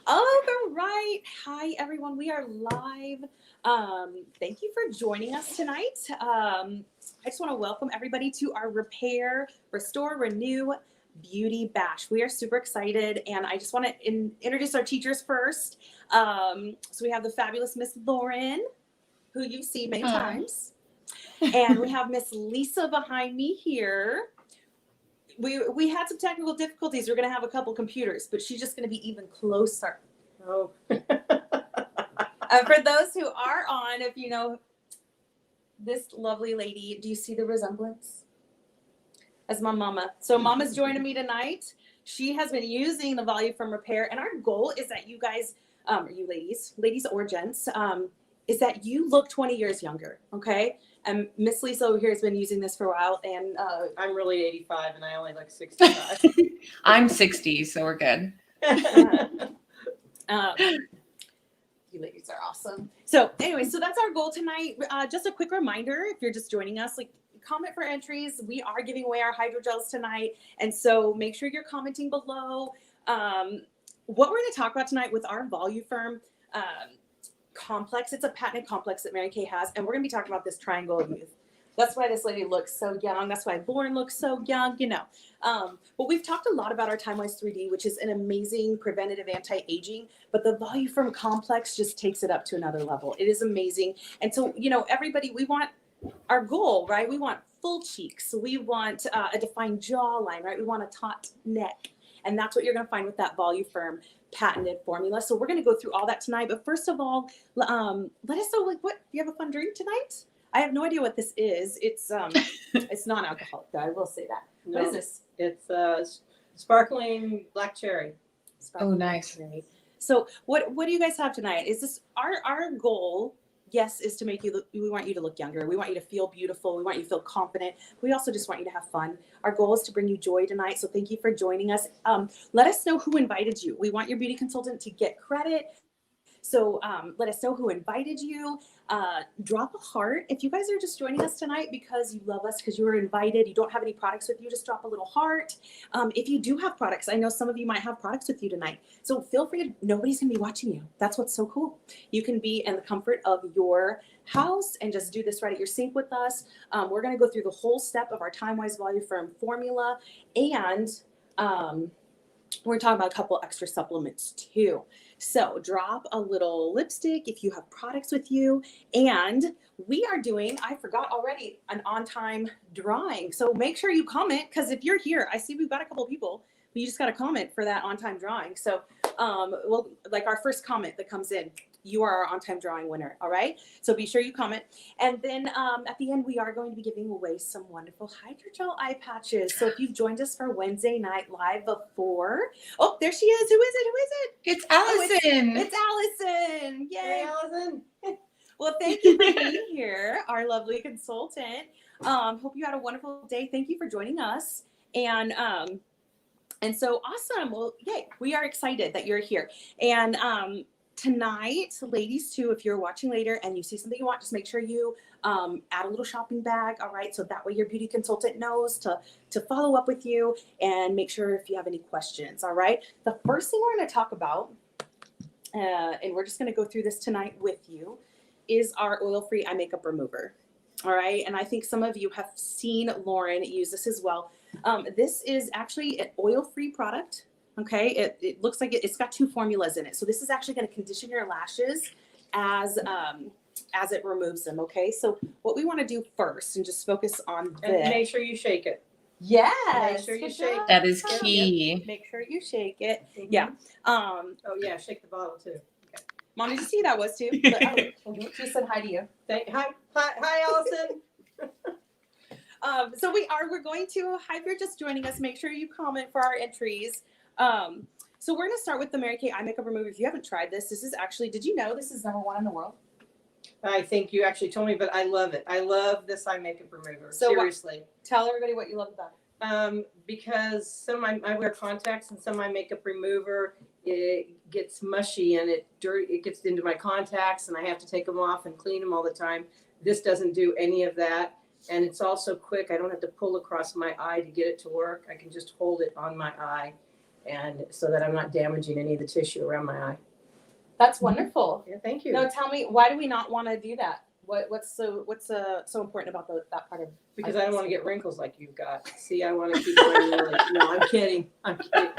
All right. Hi, everyone. We are live. Thank you for joining us tonight. I just want to welcome everybody to our Repair, Restore, Renew Beauty Bash. We are super excited, and I just want to introduce our teachers first. So we have the fabulous Miss Lauren, who you've seen many times, and we have Miss Lisa behind me here. We had some technical difficulties. We're going to have a couple computers, but she's just going to be even closer. Oh. For those who are on, if you know this lovely lady, do you see the resemblance? That's my mama. So mama's joining me tonight. She has been using the Volu-firm Repair, and our goal is that you guys, you ladies or gents, is that you look 20 years younger, okay? And Miss Lisa over here has been using this for a while, and I'm really 85 and I only look 65. I'm 60, so we're good. You ladies are awesome. So anyway, so that's our goal tonight. Just a quick reminder, if you're just joining us, like comment for entries. We are giving away our hydrogels tonight, and so make sure you're commenting below. What we're going to talk about tonight with our Volu-firm complex. It's a patented complex that Mary Kay has, and we're going to be talking about this triangle of youth. That's why this lady looks so young. That's why Lauren looks so young, you know. But we've talked a lot about our TimeWise 3D, which is an amazing preventative anti-aging, but the Volu-firm complex just takes it up to another level. It is amazing. And so, you know, everybody, we want our goal, right? We want full cheeks. We want a defined jawline, right? We want a taut neck. And that's what you're going to find with that Volu-firm patented formula. So we're going to go through all that tonight. But first of all, let us know, like, what, do you have a fun drink tonight? I have no idea what this is. It's non-alcoholic, though. I will say that. No, what is this? It's sparkling black cherry. Sparkling nice. cherry. So what do you guys have tonight? Is this our goal? Yes, is to make you look, we want you to look younger. We want you to feel beautiful. We want you to feel confident. We also just want you to have fun. Our goal is to bring you joy tonight. So thank you for joining us. Let us know who invited you. We want your beauty consultant to get credit. So let us know who invited you. Drop a heart. If you guys are just joining us tonight because you love us, because you were invited, you don't have any products with you, just drop a little heart. If you do have products, I know some of you might have products with you tonight. So feel free to, nobody's going to be watching you. That's what's so cool. You can be in the comfort of your house and just do this right at your sink with us. We're going to go through the whole step of our TimeWise Volu-firm formula, and we're talking about a couple extra supplements too. So drop a little lipstick if you have products with you. And we are doing, I forgot already, an on-time drawing. So make sure you comment, because if you're here, I see we've got a couple of people, but you just got to comment for that on-time drawing. So we'll, like our first comment that comes in, you are our on-time drawing winner. All right. So be sure you comment. And then at the end, we are going to be giving away some wonderful hydrogel eye patches. So if you've joined us for Wednesday night live before, oh, there she is. Who is it? Who is it? It's Allison. Oh, it's Allison. Yay. Hey, Allison. Well, thank you for being here, our lovely consultant. Hope you had a wonderful day. Thank you for joining us. And so awesome. Well, yay. We are excited that you're here. And tonight, ladies too, if you're watching later and you see something you want, just make sure you add a little shopping bag. All right. So that way your beauty consultant knows to follow up with you and make sure if you have any questions. All right. The first thing we're going to talk about, and we're just going to go through this tonight with you, is our oil-free eye makeup remover. All right. And I think some of you have seen Lauren use this as well. This is actually an oil-free product. Okay, it looks like it's got two formulas in it. So this is actually going to condition your lashes as it removes them. Okay, so what we want to do first, and just focus on this. And make sure you shake it. Yes. Make sure you shake it. That is key. Make sure you shake it. Mhm. Yeah. Oh yeah, shake the bottle too. Okay. Mom, did you see that was too? But, she said hi to you. Hi, Allison. So we're going to, hi, if you're just joining us, make sure you comment for our entries. So we're going to start with the Mary Kay eye makeup remover. If you haven't tried this is actually, did you know this is #1 in the world? I think you actually told me, but I love it. I love this eye makeup remover. So seriously. Tell everybody what you love about it. Because some of I wear contacts, and some of my makeup remover, it gets mushy and it gets into my contacts, and I have to take them off and clean them all the time. This doesn't do any of that. And it's also quick. I don't have to pull across my eye to get it to work. I can just hold it on my eye. and so that I'm not damaging any of the tissue around my eye. That's wonderful. Yeah, thank you. No, tell me, why do we not want to do that? What's so important about that part of? Because I don't want to get wrinkles like you've got. See, I want to keep mine really. No, I'm kidding. I'm kidding.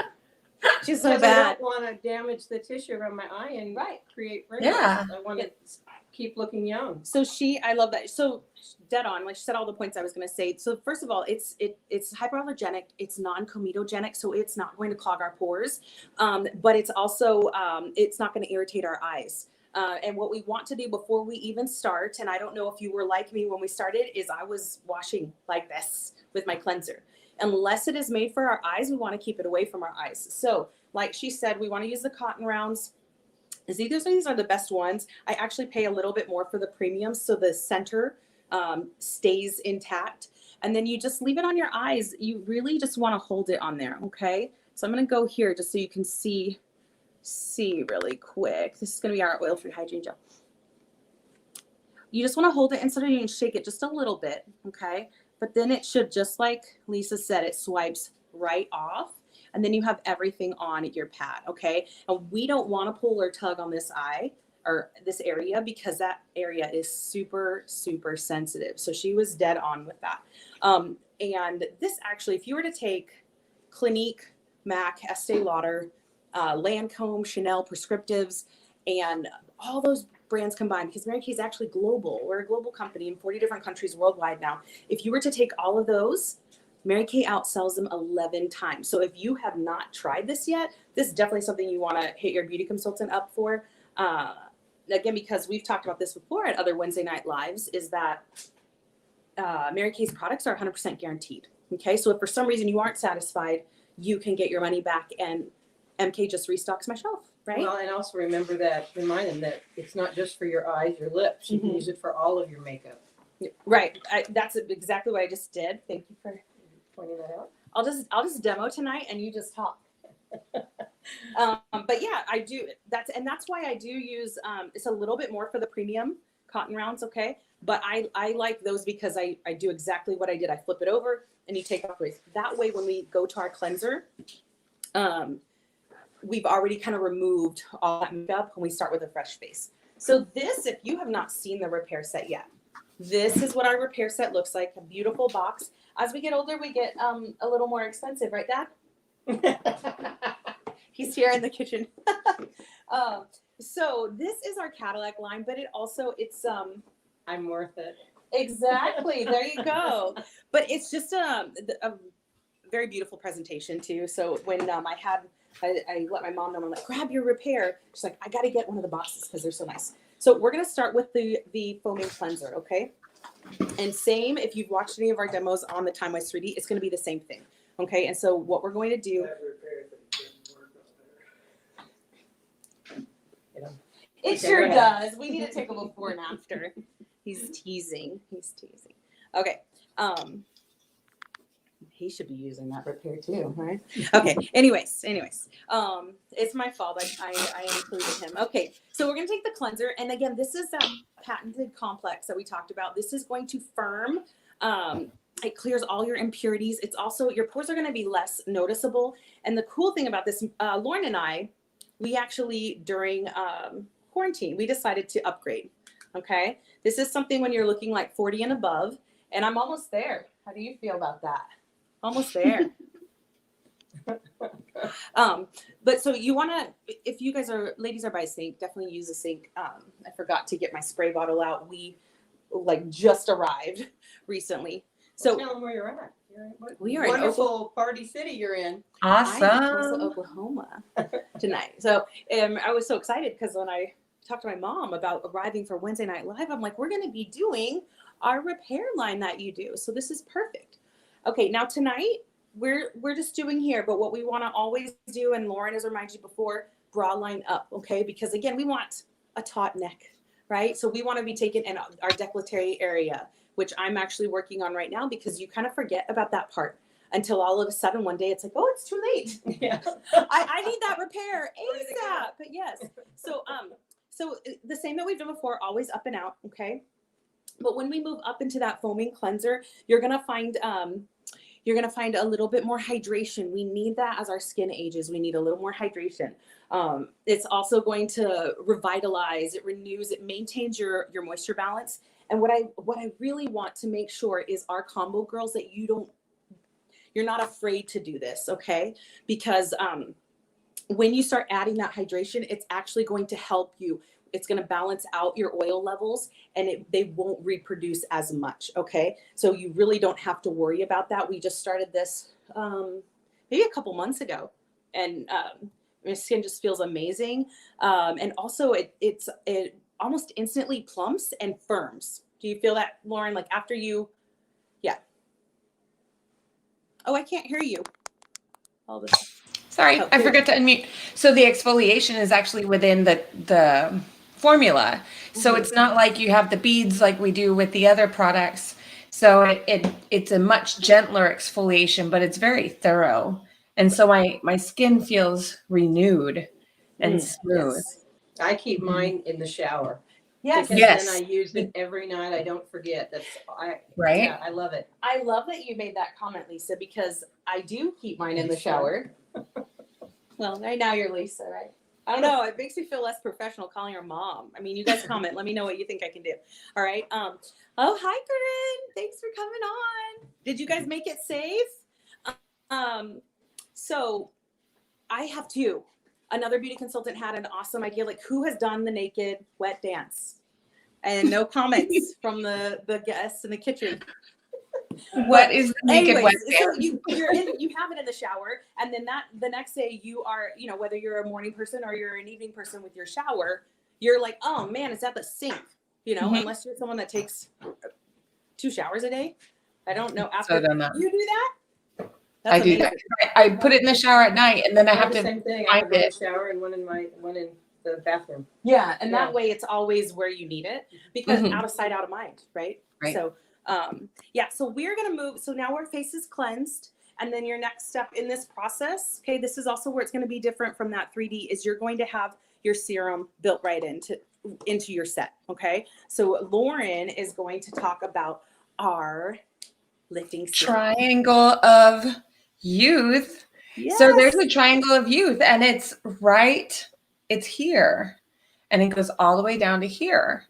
She's so Because bad. I don't want to damage the tissue around my eye and Right. create wrinkles. Yeah. I want to keep looking young. So I love that. So dead on, like she said all the points I was going to say. So first of all, it's hypoallergenic. It's non-comedogenic, so it's not going to clog our pores. But it's also, it's not going to irritate our eyes. And what we want to do before we even start, and I don't know if you were like me when we started, is I was washing like this with my cleanser. Unless it is made for our eyes, we want to keep it away from our eyes. So like she said, we want to use the cotton rounds. These are the best ones. I actually pay a little bit more for the premium, so the center stays intact. And then you just leave it on your eyes. You really just want to hold it on there, okay? So I'm going to go here just so you can see really quick. This is going to be our oil-free hygiene gel. You just want to hold it and sort of you can shake it just a little bit, okay? But then it should, just like Lisa said, it swipes right off. And then you have everything on your pad, okay? And we don't want to pull or tug on this eye or this area because that area is super, super sensitive. So she was dead on with that. And this actually, if you were to take Clinique, MAC, Estee Lauder, Lancome, Chanel, Prescriptives, and all those brands combined, because Mary Kay is actually global. We're a global company in 40 different countries worldwide now. If you were to take all of those, Mary Kay outsells them 11 times. So if you have not tried this yet, this is definitely something you want to hit your beauty consultant up for. Again, because we've talked about this before at other Wednesday night lives, is that Mary Kay's products are 100% guaranteed. Okay, so if for some reason you aren't satisfied, you can get your money back, and MK just restocks my shelf, right? Well, and also remind them that it's not just for your eyes, your lips. You can use it for all of your makeup. Right. That's exactly what I just did. Thank you for Pointing that out. I'll just demo tonight and you just talk. But yeah, I do. That's why I do use, it's a little bit more for the premium cotton rounds. Okay. But I like those because I do exactly what I did. I flip it over and you take off with that way. When we go to our cleanser, we've already kind of removed all that makeup when we start with a fresh face. So this, if you have not seen the repair set yet, this is what our repair set looks like. A beautiful box. As we get older, we get a little more expensive, right, Dad? He's here in the kitchen. So this is our Cadillac line, but it's I'm worth it. exactly, there you go. But it's just a very beautiful presentation too. So when I let my mom know, I'm like, grab your repair. She's like, I got to get one of the boxes because they're so nice. So we're going to start with the foaming cleanser, okay? And same, if you've watched any of our demos on the Time Waste 3D, it's going to be the same thing, okay? And so what we're going to do... It sure does. We need to take a before and after. He's teasing. Okay. He should be using that repair too, right? Okay. Anyways, it's my fault. I included him. Okay. So we're going to take the cleanser. And again, this is that patented complex that we talked about. This is going to firm. It clears all your impurities. It's also, your pores are going to be less noticeable. And the cool thing about this, Lauren and I, we actually, during quarantine, we decided to upgrade. Okay. This is something when you're looking like 40 and above, and I'm almost there. How do you feel about that? Almost there. But so you want to, if you guys ladies are by sink, definitely use a sink. I forgot to get my spray bottle out. We just arrived recently. So tell them where you're at. We are wonderful party city you're in. Awesome. I'm in Tulsa, Oklahoma tonight. So I was so excited because when I talked to my mom about arriving for Wednesday Night Live, I'm like, we're going to be doing our repair line that you do. So this is perfect. Okay, now tonight we're just doing here, but what we want to always do, and Lauren has reminded you before, bra line up, okay? Because again, we want a taut neck, right? So we want to be taken in our décolleté area, which I'm actually working on right now because you kind of forget about that part until all of a sudden one day it's like, oh, it's too late. Yeah. I need that repair ASAP. But yes, so the same that we've done before, always up and out, okay? But when we move up into that foaming cleanser, you're gonna find You're going to find a little bit more hydration. We need that as our skin ages. We need a little more hydration. It's also going to revitalize, it renews, it maintains your moisture balance. And what I really want to make sure is our combo girls that you're not afraid to do this, okay? Because when you start adding that hydration, it's actually going to help you. It's going to balance out your oil levels, and they won't reproduce as much, okay? So you really don't have to worry about that. We just started this maybe a couple months ago, and my skin just feels amazing. And also it almost instantly plumps and firms. Do you feel that, Lauren? Like after you, yeah. Oh, I can't hear you. All this. Sorry, I forgot to unmute. So the exfoliation is actually within the formula. So it's not like you have the beads like we do with the other products. So it's a much gentler exfoliation, but it's very thorough. And so my skin feels renewed and smooth. Yes. I keep mine in the shower. Yes. Because Yes. then I use it every night. I don't forget. Right? Yeah, I love it. I love that you made that comment, Lisa, because I do keep mine in the shower. Well, right now you're Lisa, right? I don't know. It makes me feel less professional calling her mom. I mean, you guys comment. Let me know what you think I can do. All right. Oh, hi, Corinne. Thanks for coming on. Did you guys make it safe? So I have two. Another beauty consultant had an awesome idea. Like, who has done the naked wet dance? And no comments from the guests in the kitchen. What is the naked Anyways, wet so dance? you have it in the shower, and then the next day you are, whether you're a morning person or you're an evening person with your shower, you're like, oh man, it's at the sink, unless you're someone that takes 2 showers a day. I don't know. After So then you do that, I do that. I put it in the shower at night, and then I have the to same thing. I have find one in it. the shower and one in the bathroom. Yeah, and Yeah. that way it's always where you need it, because Mhm. out of sight, out of mind, right? Right. So, so we're gonna move. So now our face is cleansed, and then your next step in this process, okay, this is also where it's gonna be different from that 3D, is you're going to have your serum built right into your set, okay? So Lauren is going to talk about our lifting serum. Triangle of youth. Yes. So there's a triangle of youth, and it's here, and it goes all the way down to here.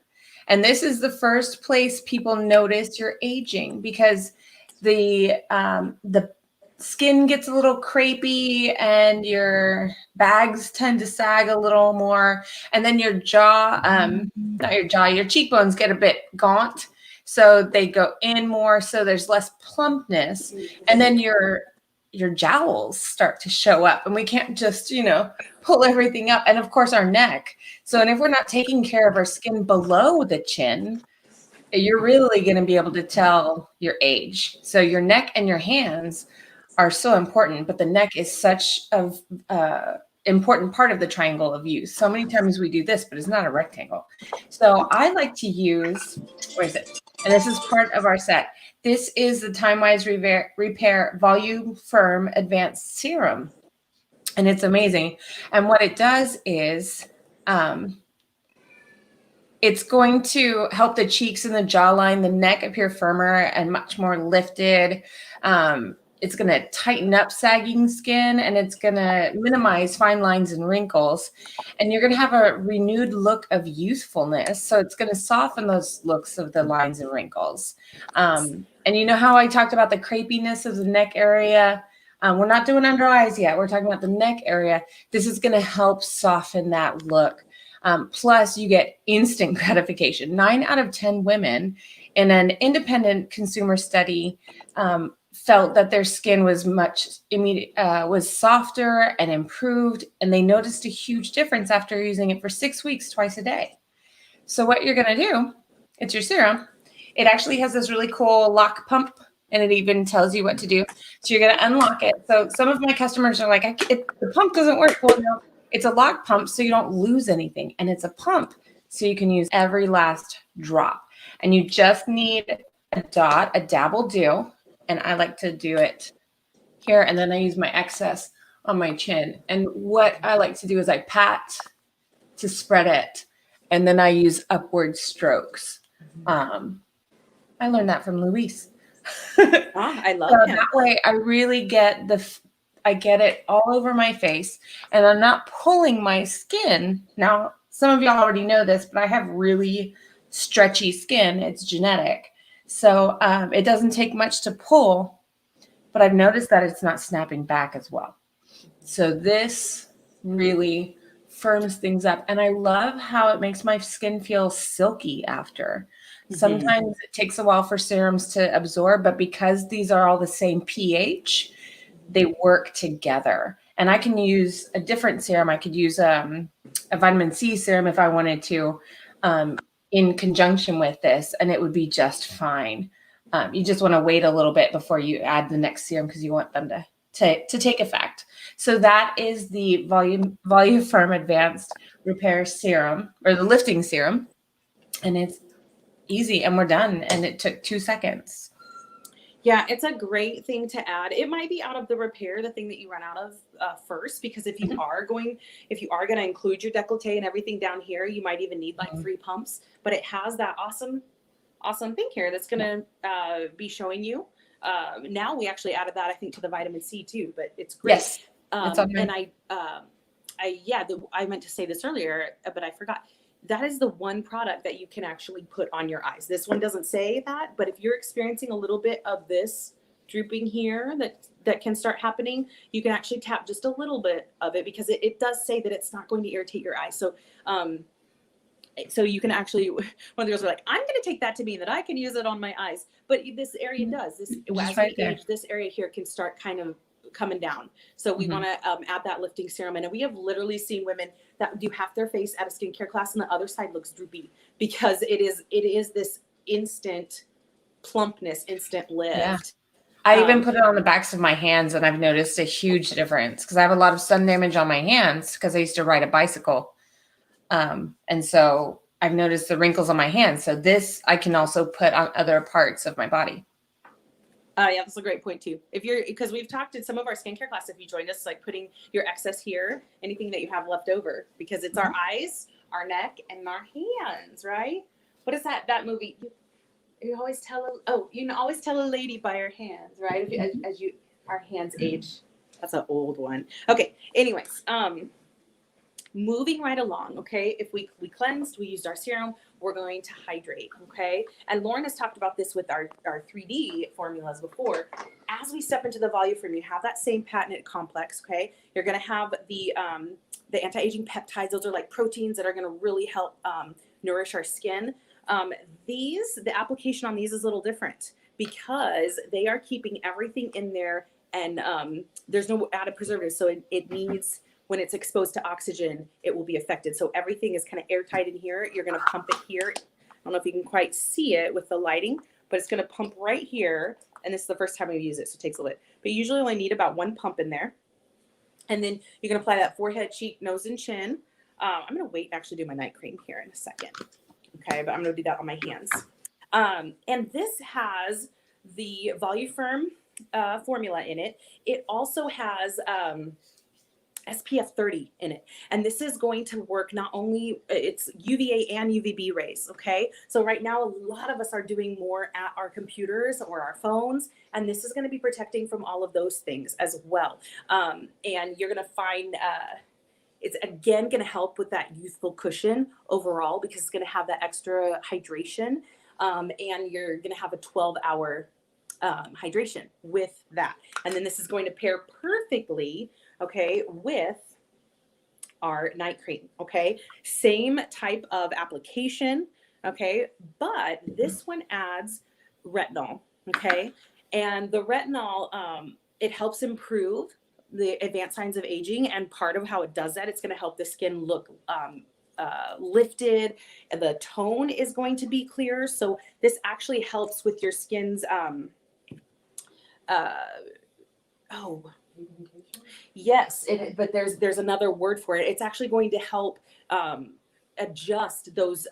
And this is the first place people notice you're aging, because the skin gets a little crepey and your bags tend to sag a little more. And then your your cheekbones get a bit gaunt. So they go in more. So there's less plumpness. And then your jowls start to show up, and we can't just, pull everything up. And of course our neck. So, and if we're not taking care of our skin below the chin, you're really going to be able to tell your age. So your neck and your hands are so important, but the neck is such a important part of the triangle of youth. So many times we do this, but it's not a rectangle. So I like to use, where is it? And this is part of our set. This is the Time Wise Repair Volu-firm Advanced Serum. And it's amazing. And what it does is it's going to help the cheeks and the jawline, the neck appear firmer and much more lifted. It's going to tighten up sagging skin, and it's going to minimize fine lines and wrinkles. And you're going to have a renewed look of youthfulness. So it's going to soften those looks of the lines and wrinkles. And you know how I talked about the crepiness of the neck area? We're not doing under eyes yet. We're talking about the neck area. This is going to help soften that look. Plus, you get instant gratification. 9 out of 10 women in an independent consumer study felt that their skin was was softer and improved, and they noticed a huge difference after using it for 6 weeks, twice a day. So what you're going to do, it's your serum. It actually has this really cool lock pump, and it even tells you what to do. So you're going to unlock it. So some of my customers are like, the pump doesn't work. Well, no, it's a lock pump, so you don't lose anything. And it's a pump, so you can use every last drop. And you just need a dot, a dab will do. And I like to do it here. And then I use my excess on my chin. And what I like to do is I pat to spread it. And then I use upward strokes. I learned that from Luis. I love So him. that way I really get I get it all over my face, and I'm not pulling my skin. Now, some of y'all already know this, but I have really stretchy skin. It's genetic. So it doesn't take much to pull, but I've noticed that it's not snapping back as well. So this really firms things up. And I love how it makes my skin feel silky after. Sometimes it takes a while for serums to absorb, but because these are all the same pH, they work together. And I can use a different serum. I could use a vitamin C serum if I wanted to, in conjunction with this, and it would be just fine. You just want to wait a little bit before you add the next serum because you want them to take effect. So that is the Volu-firm Advanced Repair Serum, or the lifting serum, and it's easy, and we're done. And it took 2 seconds. Yeah, it's a great thing to add. It might be out of the repair, the thing that you run out of first, because if you are going to include your décolleté and everything down here, you might even need like 3 pumps. But it has that awesome thing here that's going to be showing you. Now we actually added that, I think, to the vitamin C too, but it's great. Yes, it's on there. And I meant to say this earlier, but I forgot. That is the one product that you can actually put on your eyes. This one doesn't say that, but if you're experiencing a little bit of this drooping here that can start happening, you can actually tap just a little bit of it, because it does say that it's not going to irritate your eyes. So you can actually, one of the girls are like, I'm going to take that to mean that I can use it on my eyes. But this area does. As we age, this area here can start kind of coming down. So we want to add that lifting serum. And we have literally seen women that do half their face at a skincare class and the other side looks droopy, because it is this instant plumpness, instant lift. Yeah. I even put it on the backs of my hands, and I've noticed a huge difference because I have a lot of sun damage on my hands because I used to ride a bicycle. And so I've noticed the wrinkles on my hands. So this I can also put on other parts of my body. Yeah, that's a great point too. Because we've talked in some of our skincare class, if you joined us, like putting your excess here, anything that you have left over, because it's our eyes, our neck, and our hands, right? What is that movie? You always tell a lady by her hands, right? As our hands age. That's an old one. Okay. Anyways, moving right along, okay? If we cleansed, we used our serum, we're going to hydrate, okay? And Lauren has talked about this with our 3D formulas before. As we step into the Volu-firm, you have that same patented complex, okay? You're going to have the anti-aging peptides. Those are like proteins that are going to really help nourish our skin. The application on these is a little different because they are keeping everything in there, and there's no added preservatives. So it needs, when it's exposed to oxygen, it will be affected. So everything is kind of airtight in here. You're going to pump it here. I don't know if you can quite see it with the lighting, but it's going to pump right here. And this is the first time we use it, so it takes a little bit. But you usually only need about 1 pump in there. And then you're going to apply that forehead, cheek, nose, and chin. I'm going to wait and actually do my night cream here in a second. Okay, but I'm going to do that on my hands. And this has the Volu-firm formula in it. It also has SPF 30 in it. And this is going to work not only, it's UVA and UVB rays, okay? So right now, a lot of us are doing more at our computers or our phones, and this is gonna be protecting from all of those things as well. And you're gonna find, it's again gonna help with that youthful cushion overall, because it's gonna have that extra hydration, and you're gonna have a 12-hour hydration with that. And then this is going to pair perfectly, okay, with our night cream, okay? Same type of application, okay? But this one adds retinol, okay? And the retinol, it helps improve the advanced signs of aging. And part of how it does that, it's gonna help the skin look lifted, and the tone is going to be clearer. So this actually helps with your skin's, yes, but there's another word for it. It's actually going to help adjust those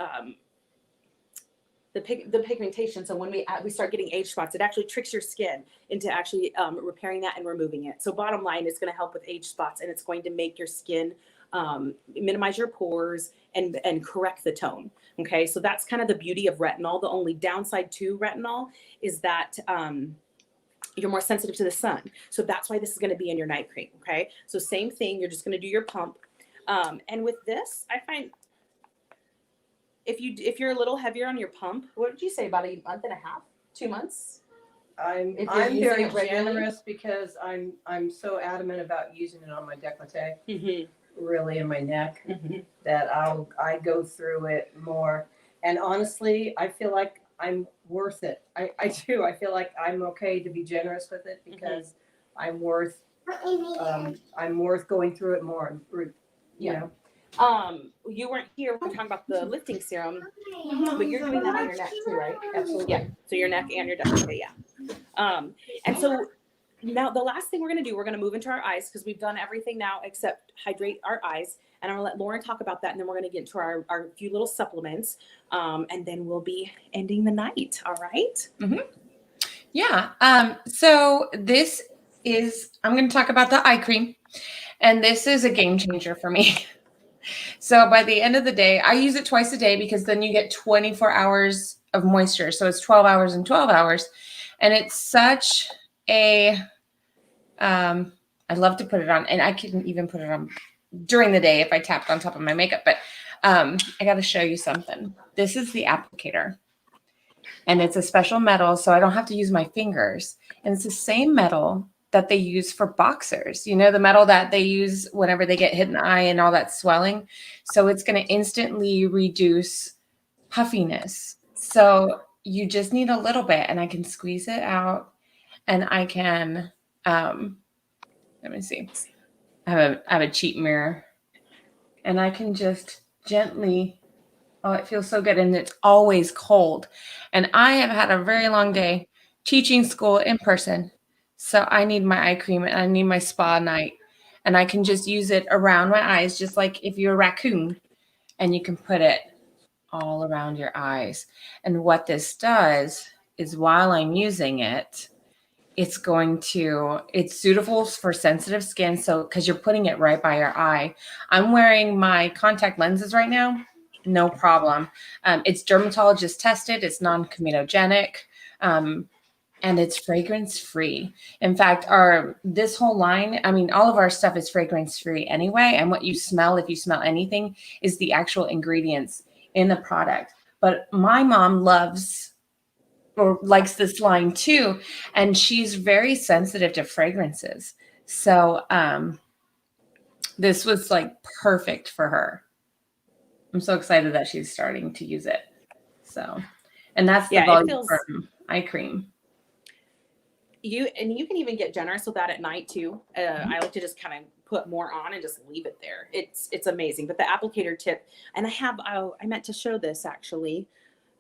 the pigmentation. So when we start getting age spots, it actually tricks your skin into actually repairing that and removing it. So bottom line, it's going to help with age spots, and it's going to make your skin minimize your pores, and correct the tone. Okay, so that's kind of the beauty of retinol. The only downside to retinol is that you're more sensitive to the sun. So that's why this is going to be in your night cream. Okay, so same thing. You're just going to do your pump. And with this, I find if you're a little heavier on your pump, what would you say, about a month and a half, 2 months? I'm using very it regularly? generous because I'm so adamant about using it on my décolleté, Mm-hmm. really in my neck, Mm-hmm. that I go through it more. And honestly, I feel like I'm worth it. I do. I feel like I'm okay to be generous with it because I'm worth going through it more. You Yeah. know. You weren't here when we were talking about the lifting serum, but you're doing that on your neck too, right? Absolutely. Yeah. So your neck and your décolleté, yeah. And so now the last thing we're going to do, we're going to move into our eyes because we've done everything now except hydrate our eyes. And I'm going to let Lauren talk about that. And then we're going to get into our few little supplements. And then we'll be ending the night. All right. Mm-hmm. Yeah. So this is, I'm going to talk about the eye cream. And this is a game changer for me. So by the end of the day, I use it twice a day because then you get 24 hours of moisture. So it's 12 hours and 12 hours. And it's such a, I love to put it on, and I can even put it on during the day if I tapped on top of my makeup. But I got to show you something. This is the applicator. And it's a special metal, so I don't have to use my fingers. And it's the same metal that they use for boxers. You know, the metal that they use whenever they get hit in the eye and all that swelling. So it's going to instantly reduce puffiness. So you just need a little bit, and I can squeeze it out, and I can, let me see. I have a cheap mirror, and I can just gently, oh, it feels so good. And it's always cold. And I have had a very long day teaching school in person. So I need my eye cream and I need my spa night. And I can just use it around my eyes, just like if you're a raccoon, and you can put it all around your eyes. And what this does is while I'm using it, it's suitable for sensitive skin. So, because you're putting it right by your eye. I'm wearing my contact lenses right now. No problem. It's dermatologist tested. It's non-comedogenic. And it's fragrance free. In fact, this whole line, I mean, all of our stuff is fragrance free anyway. And what you smell, if you smell anything, is the actual ingredients in the product. But my mom loves or likes this line too, and she's very sensitive to fragrances. So this was like perfect for her. I'm so excited that she's starting to use it. So, and that's the Volu-firm eye cream. You can even get generous with that at night too. I like to just kind of put more on and just leave it there. It's amazing. But the applicator tip, and I meant to show this actually.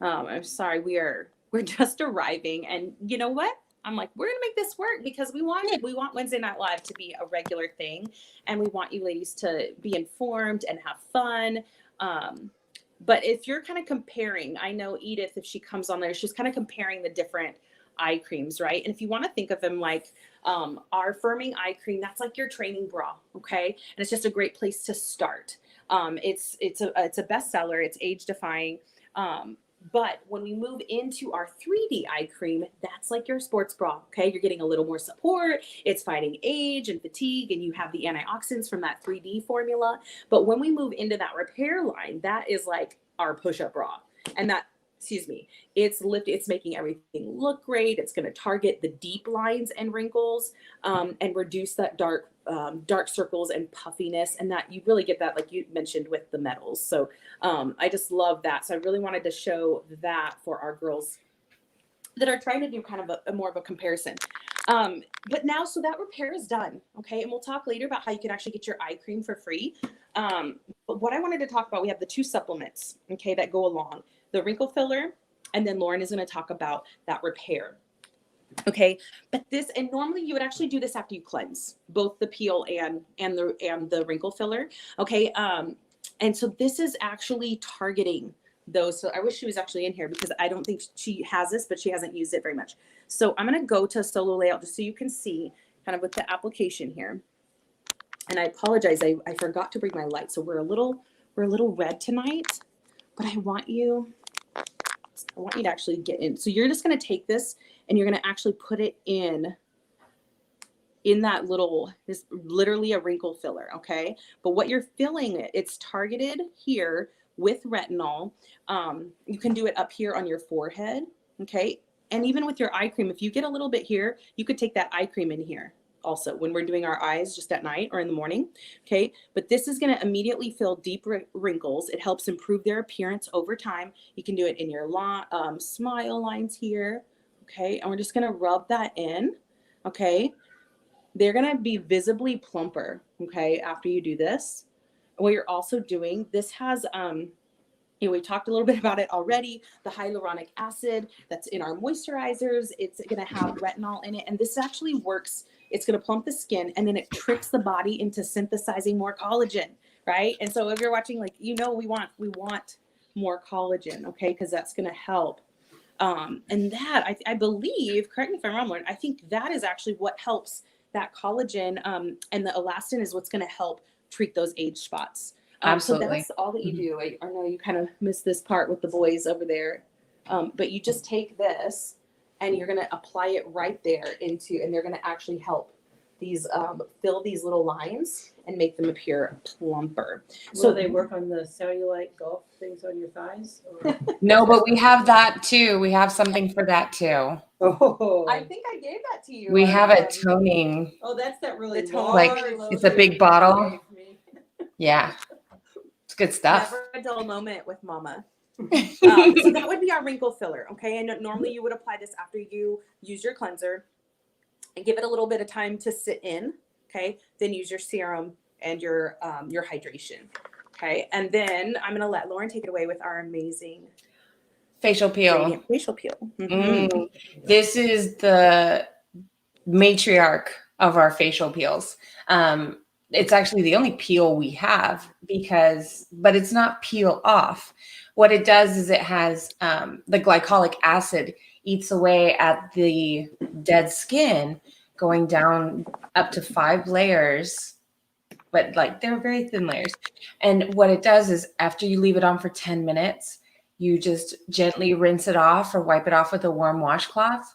I'm sorry, we're just arriving, and you know what? I'm like, we're gonna make this work because we want Wednesday Night Live to be a regular thing, and we want you ladies to be informed and have fun. But if you're kind of comparing, I know Edith, if she comes on there, she's kind of comparing the different eye creams, right? And if you want to think of them like our firming eye cream, that's like your training bra, okay? And it's just a great place to start. It's a bestseller. It's age defying. But when we move into our 3D eye cream, that's like your sports bra, okay? You're getting a little more support. It's fighting age and fatigue, and you have the antioxidants from that 3D formula. But when we move into that repair line, that is like our push-up bra. And that, it's making everything look great. It's going to target the deep lines and wrinkles and reduce that dark circles and puffiness, and that you really get that, like you mentioned, with the metals. So I just love that. So I really wanted to show that for our girls that are trying to do kind of a more of a comparison. But now, so that repair is done, okay? And we'll talk later about how you can actually get your eye cream for free. But what I wanted to talk about, we have the 2 supplements, okay, that go along. The wrinkle filler, and then Lauren is going to talk about that repair. Okay, but and normally you would actually do this after you cleanse, both the peel and the wrinkle filler. Okay, and so this is actually targeting those. So I wish she was actually in here because I don't think she has this, but she hasn't used it very much. So I'm going to go to solo layout just so you can see kind of with the application here. And I apologize, I forgot to bring my light. So we're a little red tonight, but I want you to actually get in. So you're just going to take this and you're going to actually put it in that little, this literally a wrinkle filler, okay? But what you're filling it's targeted here with retinol. You can do it up here on your forehead, okay? And even with your eye cream, if you get a little bit here, you could take that eye cream in here also when we're doing our eyes just at night or in the morning, okay? But this is gonna immediately fill deep wrinkles. It helps improve their appearance over time. You can do it in your smile lines here, okay? And we're just gonna rub that in, okay? They're gonna be visibly plumper, okay, after you do this. What you're also doing, this has we talked a little bit about it already, the hyaluronic acid that's in our moisturizers. It's going to have retinol in it. And this actually works. It's going to plump the skin, and then it tricks the body into synthesizing more collagen, right? And so if you're watching, like, we want more collagen, okay? Because that's going to help. And that, I believe, correct me if I'm wrong, Lauren, I think that is actually what helps that collagen, and the elastin is what's going to help treat those age spots. Absolutely. So that's all that you do. I know you kind of missed this part with the boys over there, but you just take this and you're going to apply it right there and they're going to actually help these fill these little lines and make them appear plumper. So they work on the cellulite golf things on your thighs? Or? No, but we have that too. We have something for that too. Oh, I think I gave that to you. We have a toning. oh, that's that really The tone- Like, large it's a big bottle. Yeah. It's good stuff. Never a dull moment with mama. So that would be our wrinkle filler, okay? And normally you would apply this after you use your cleanser and give it a little bit of time to sit in, okay? Then use your serum and your hydration, okay? And then I'm gonna let Lauren take it away with our amazing Facial peel. radiant facial peel. Mm-hmm. Mm. This is the matriarch of our facial peels. It's actually the only peel we have but it's not peel off. What it does is it has the glycolic acid eats away at the dead skin, going down up to 5 layers, but like they're very thin layers. And what it does is after you leave it on for 10 minutes, you just gently rinse it off or wipe it off with a warm washcloth,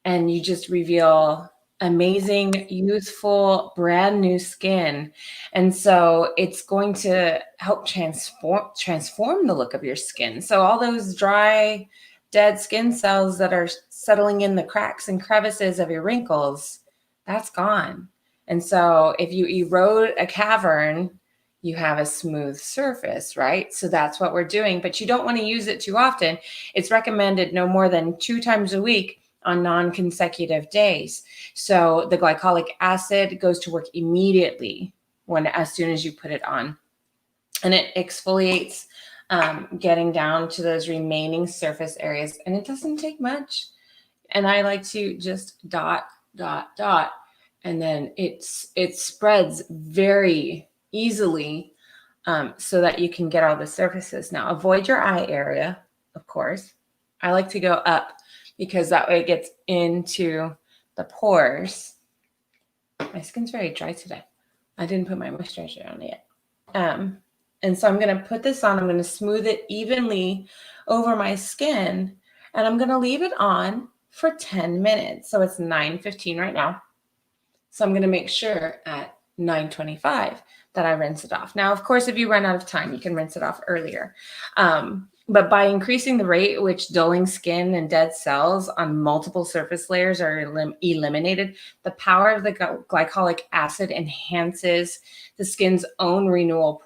and you just reveal amazing, youthful, brand new skin. And so it's going to help transform the look of your skin. So all those dry, dead skin cells that are settling in the cracks and crevices of your wrinkles, that's gone. And so if you erode a cavern, you have a smooth surface, right? So that's what we're doing, but you don't want to use it too often. It's recommended no more than 2 times a week on non-consecutive days. So the glycolic acid goes to work immediately as soon as you put it on, and it exfoliates, getting down to those remaining surface areas. And it doesn't take much. And I like to just dot, dot, dot, and then it spreads very easily, so that you can get all the surfaces. Now, avoid your eye area, of course. I like to go up because that way it gets into the pores. My skin's very dry today. I didn't put my moisturizer on yet. And so I'm going to put this on. I'm going to smooth it evenly over my skin, and I'm going to leave it on for 10 minutes. So it's 9:15 right now. So I'm going to make sure at 9:25 that I rinse it off. Now, of course, if you run out of time, you can rinse it off earlier. But by increasing the rate at which dulling skin and dead cells on multiple surface layers are eliminated, the power of the glycolic acid enhances the skin's own renewal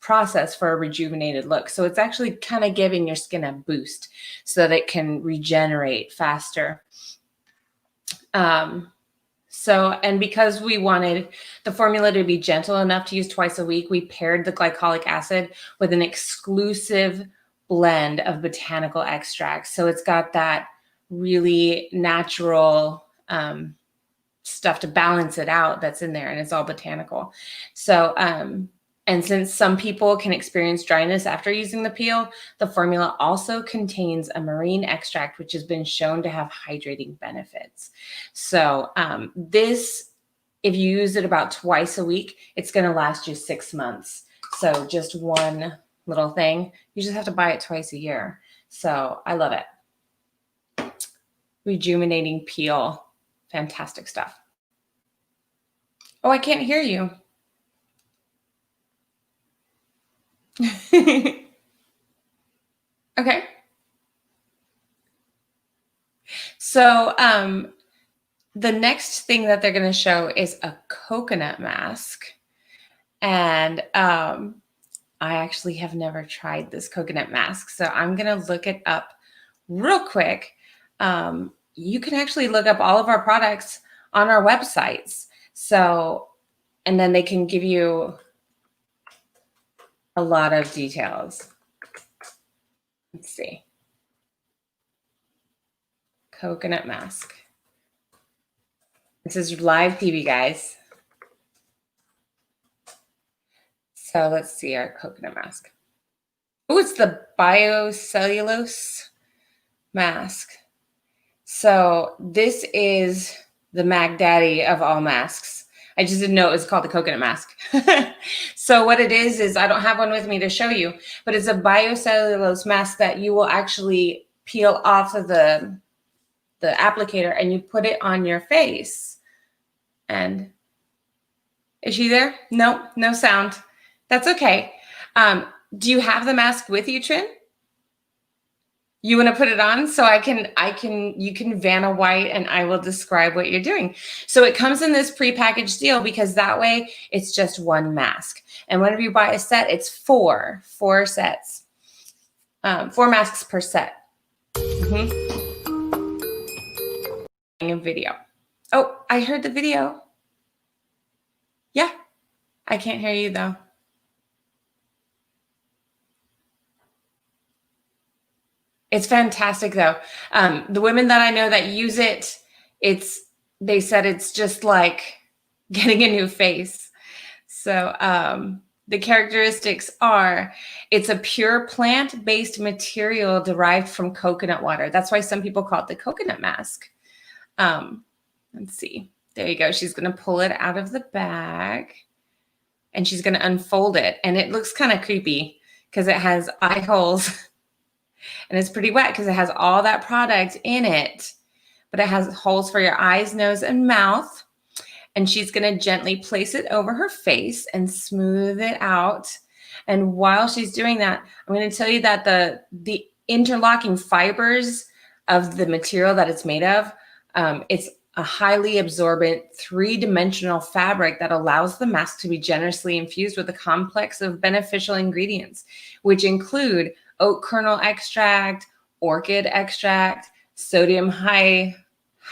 process for a rejuvenated look. So it's actually kind of giving your skin a boost so that it can regenerate faster. And because we wanted the formula to be gentle enough to use twice a week, we paired the glycolic acid with an exclusive blend of botanical extracts. So it's got that really natural stuff to balance it out that's in there, and it's all botanical. So, and since some people can experience dryness after using the peel, the formula also contains a marine extract, which has been shown to have hydrating benefits. So this if you use it about twice a week, it's going to last you 6 months. So just one little thing. You just have to buy it twice a year. So I love it. Rejuvenating peel. Fantastic stuff. Oh, I can't hear you. Okay. So the next thing that they're going to show is a coconut mask. And I actually have never tried this coconut mask. So I'm going to look it up real quick. You can actually look up all of our products on our websites. So, and then they can give you a lot of details. Let's see. Coconut mask. This is live TV, guys. So let's see our coconut mask. Oh, it's the biocellulose mask. So this is the Mag Daddy of all masks. I just didn't know it was called the coconut mask. So what it is I don't have one with me to show you, but it's a biocellulose mask that you will actually peel off of the applicator and you put it on your face. And is she there? No, no sound. That's okay. Do you have the mask with you, Trin? You want to put it on so you can Vanna White and I will describe what you're doing. So it comes in this prepackaged deal because that way it's just one mask. And whenever you buy a set, it's four sets, 4 masks per set. A video. Oh, I heard the video. Yeah, I can't hear you though. It's fantastic though. The women that I know that use it, they said it's just like getting a new face. So the characteristics are, it's a pure plant-based material derived from coconut water. That's why some people call it the coconut mask. Let's see. There you go. She's going to pull it out of the bag and she's going to unfold it. And it looks kind of creepy because it has eye holes and it's pretty wet because it has all that product in it, but it has holes for your eyes, nose, and mouth. And she's going to gently place it over her face and smooth it out. And while she's doing that, I'm going to tell you that the interlocking fibers of the material that it's made of, it's a highly absorbent 3-dimensional fabric that allows the mask to be generously infused with a complex of beneficial ingredients, which include oat kernel extract, orchid extract, sodium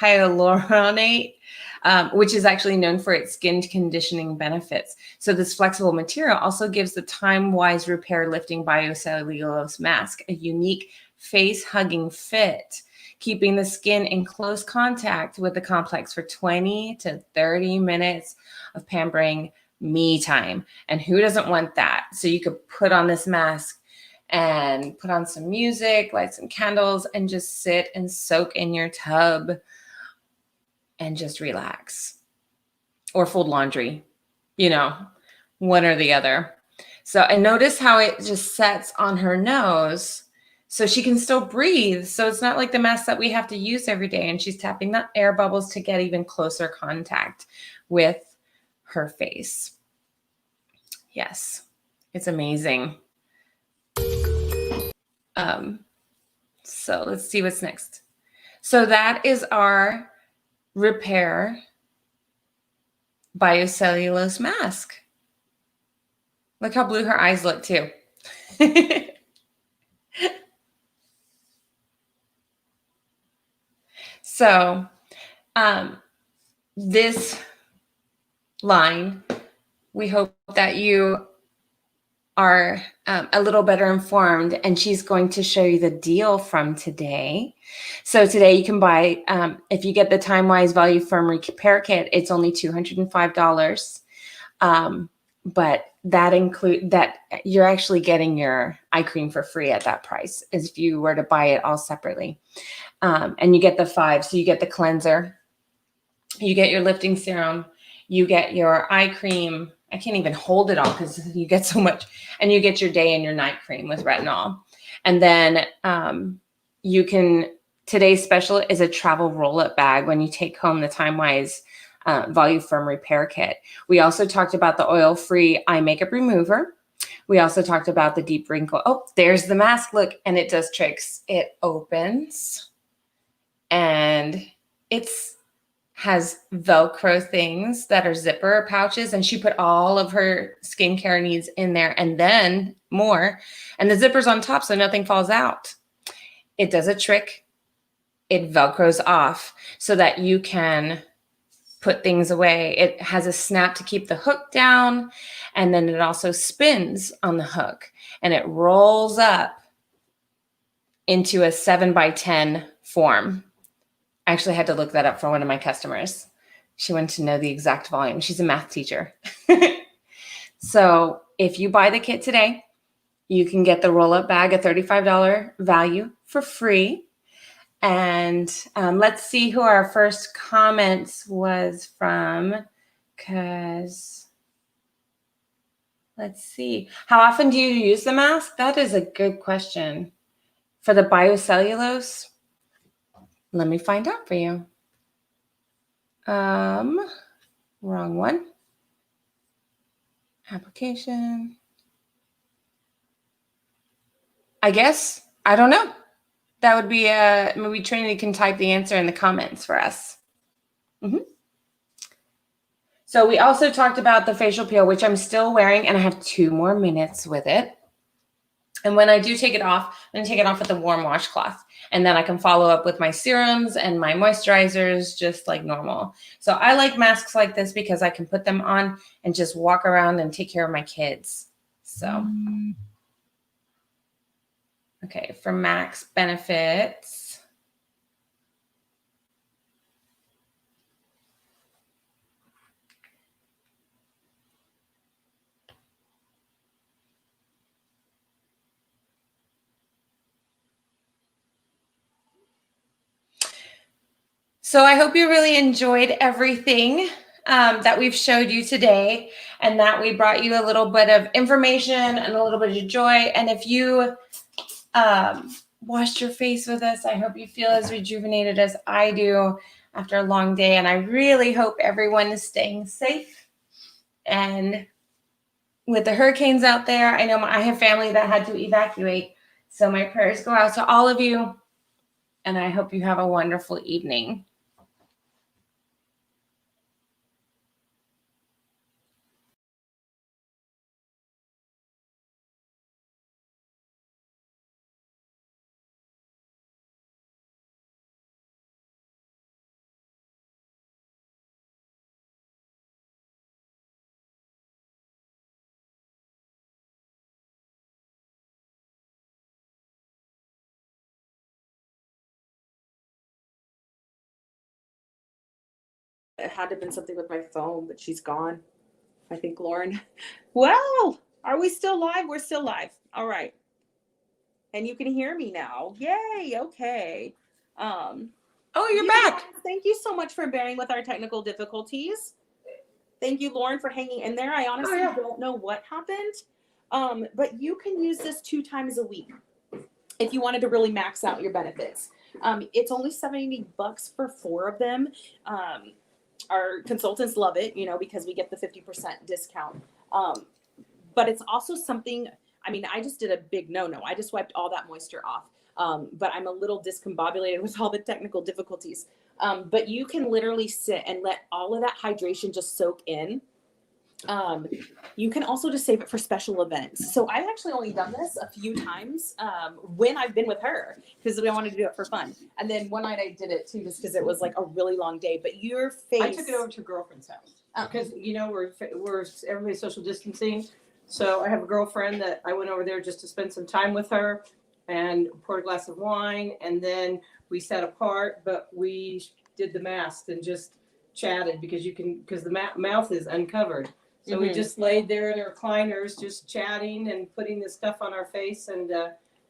hyaluronate, which is actually known for its skin conditioning benefits. So this flexible material also gives the time-wise repair lifting biocellulose mask a unique face-hugging fit, keeping the skin in close contact with the complex for 20 to 30 minutes of pampering me time. And who doesn't want that? So you could put on this mask and put on some music, light some candles, and just sit and soak in your tub and just relax. Or fold laundry, one or the other. So, and notice how it just sets on her nose so she can still breathe. So it's not like the mask that we have to use every day. And she's tapping the air bubbles to get even closer contact with her face. Yes, it's amazing. So let's see what's next. So that is our repair biocellulose mask. Look how blue her eyes look too. So this line, we hope that you are a little better informed, and she's going to show you the deal from today. So today you can buy, if you get the Time-Wise Volu-firm repair kit, it's only $205. But that include that you're actually getting your eye cream for free at that price as if you were to buy it all separately. And you get the 5. So you get the cleanser, you get your lifting serum, You get your eye cream. I can't even hold it all because you get so much. And you get your day and your night cream with retinol. And then you can, today's special is a travel roll-up bag when you take home the Time-Wise Volu-firm repair kit. We also talked about the oil-free eye makeup remover. We also talked about the deep wrinkle. Oh, there's the mask. Look, and it does tricks. It opens and it's has Velcro things that are zipper pouches, and she put all of her skincare needs in there and then more. And the zipper's on top so nothing falls out. It does a trick. It Velcros off so that you can put things away. It has a snap to keep the hook down, and then it also spins on the hook and it rolls up into a 7x10 form. I actually had to look that up for one of my customers. She wanted to know the exact volume. She's a math teacher. So if you buy the kit today, you can get the roll-up bag, a $35 value for free. And let's see who our first comments was from, because let's see. How often do you use the mask? That is a good question. For the biocellulose, let me find out for you. Wrong one. Application. I guess, I don't know. That would be maybe Trinity can type the answer in the comments for us. So we also talked about the facial peel, which I'm still wearing, and I have 2 more minutes with it. And when I do take it off, I'm going to take it off with a warm washcloth. And then I can follow up with my serums and my moisturizers just like normal. So I like masks like this because I can put them on and just walk around and take care of my kids. So, okay, for Max benefits. So I hope you really enjoyed everything that we've showed you today, and that we brought you a little bit of information and a little bit of joy. And if you washed your face with us, I hope you feel as rejuvenated as I do after a long day. And I really hope everyone is staying safe. And with the hurricanes out there, I know I have family that had to evacuate. So my prayers go out to all of you. And I hope you have a wonderful evening. It had to have been something with my phone, but she's gone. I think, Lauren. Well, are we still live? We're still live. All right. And you can hear me now. Yay. Okay. Oh, you're you back. guys, thank you so much for bearing with our technical difficulties. Thank you, Lauren, for hanging in there. I honestly don't know what happened. But you can use this 2 times a week if you wanted to really max out your benefits. It's only $70 for 4 of them. Our consultants love it, because we get the 50% discount. But it's also something, I just did a big no-no. I just wiped all that moisture off. But I'm a little discombobulated with all the technical difficulties. But you can literally sit and let all of that hydration just soak in. You can also just save it for special events. So I've actually only done this a few times when I've been with her, because we wanted to do it for fun. And then one night I did it too, just because it was like a really long day. But your face, I took it over to a girlfriend's house because we're everybody's social distancing. So I have a girlfriend that I went over there just to spend some time with her and poured a glass of wine, and then we sat apart, but we did the mask and just chatted because the mouth is uncovered. So we just laid there in our recliners, just chatting and putting this stuff on our face, and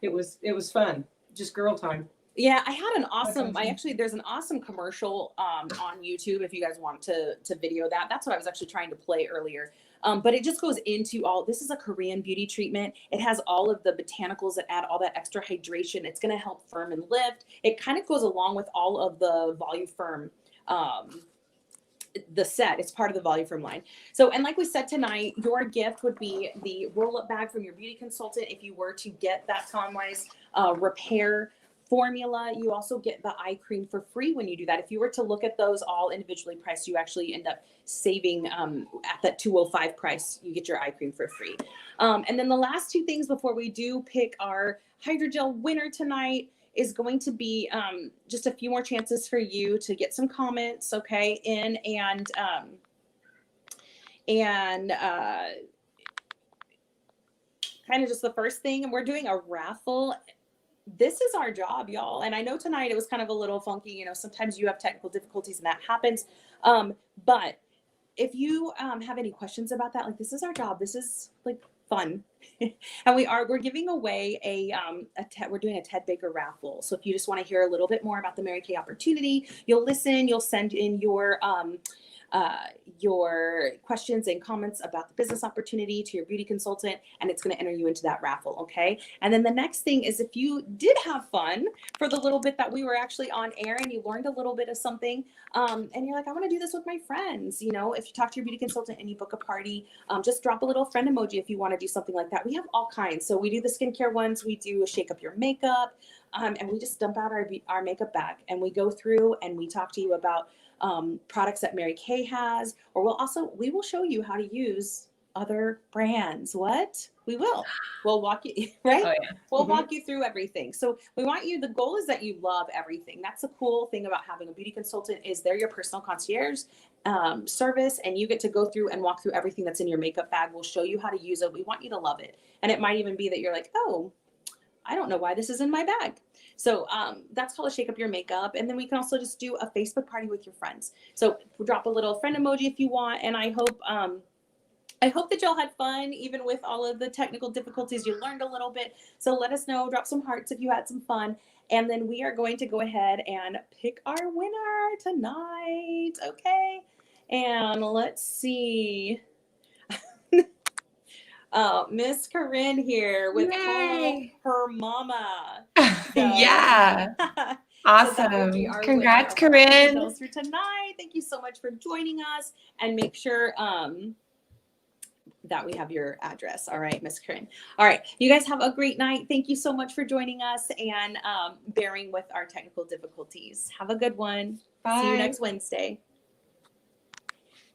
it was fun, just girl time. Yeah, I had an awesome, there's an awesome commercial on YouTube if you guys want to video that. That's what I was actually trying to play earlier. But it just goes into this is a Korean beauty treatment. It has all of the botanicals that add all that extra hydration. It's going to help firm and lift. It kind of goes along with all of the Volu-firm the set. It's part of the Volu-firm line. So, and like we said tonight, your gift would be the roll-up bag from your beauty consultant. If you were to get that Time-Wise repair formula, you also get the eye cream for free when you do that. If you were to look at those all individually priced, you actually end up saving at that $205 price. You get your eye cream for free. And then the last two things before we do pick our hydrogel winner tonight is going to be just a few more chances for you to get some comments, okay, in and kind of just the first thing. And we're doing a raffle. This is our job, y'all. And I know tonight it was kind of a little funky. You know, sometimes you have technical difficulties and that happens. But if you have any questions about that, like, this is our job. This is like fun. And we're giving away we're doing a Ted Baker raffle. So if you just want to hear a little bit more about the Mary Kay opportunity, you'll listen, you'll send in your questions and comments about the business opportunity to your beauty consultant, and it's going to enter you into that raffle. Okay. And then the next thing is, if you did have fun for the little bit that we were actually on air and you learned a little bit of something, and you're like, I want to do this with my friends. You know, if you talk to your beauty consultant and you book a party, just drop a little friend emoji if you want to do something like that. We have all kinds. So we do the skincare ones, we do a shake up your makeup, and we just dump out our makeup bag and we go through and we talk to you about products that Mary Kay has, or we will show you how to use other brands. We'll walk you, right? Oh, yeah. We'll walk you through everything. So the goal is that you love everything. That's the cool thing about having a beauty consultant, is they're your personal concierge service, and you get to go through and walk through everything that's in your makeup bag. We'll show you how to use it. We want you to love it. And it might even be that you're like, oh, I don't know why this is in my bag. So that's called a shake up your makeup. And then we can also just do a Facebook party with your friends. So drop a little friend emoji if you want. And I hope that y'all had fun, even with all of the technical difficulties. You learned a little bit. So let us know, drop some hearts if you had some fun. And then we are going to go ahead and pick our winner tonight. Okay. And let's see. Miss Corinne here with her mama. So, yeah. Awesome. So Congrats, Corinne. Those for tonight. Thank you so much for joining us, and make sure that we have your address. All right, Miss Corinne. All right. You guys have a great night. Thank you so much for joining us and bearing with our technical difficulties. Have a good one. Bye. See you next Wednesday.